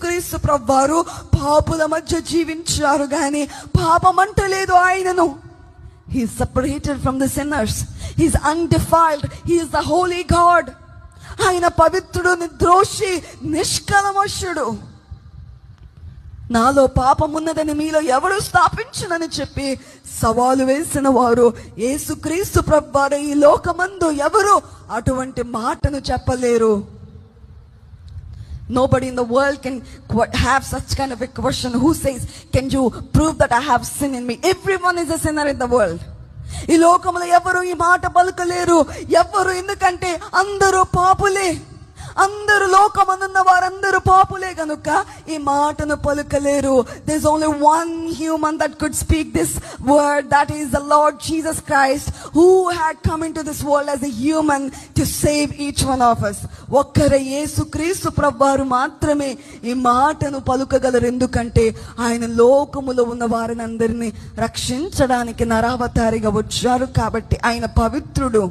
యేసుక్రీస్తు ప్రభువారు పాపుల మధ్య జీవించారు గాని పాపమంటలేదు ఆయనను. He is separated from the sinners. He is undefiled. He is the holy God. ఆయన పవిత్రుడు, నిర్దోషి, నిష్కల్మషుడు. నాలో పాపమున్నదని మీలో ఎవరు స్థాపించునని చెప్పి సవాలు వేసిన వారు యేసుక్రీస్తు ప్రభువారు. ఈ లోకమందు ఎవరు అటువంటి మాటను చెప్పలేరు. Nobody in the world can have such kind of a question who says, can you prove that I have sin in me? Everyone is a sinner in the world. ఈ లోకంలో ఎవరు ఈ మాట పలుకలేరు. ఎవరు, ఎందుకంటే అందరూ పాపులే. అందరూ లోకమందున్న వారందరూ పాపులే కనుక ఈ మాటను పలుకలేరు. There's only one human that could speak this word, that is the Lord Jesus Christ, who had come into this world as a human to save each one of us. ఒక్కరే యేసుక్రీస్తు ప్రభువారు మాత్రమే ఈ మాటను పలుకగలరు. ఎందుకంటే ఆయన లోకములో ఉన్న వారిని అందరినీ రక్షించడానికి నరావతారిగా వచ్చారు కాబట్టి. ఆయన పవిత్రుడు.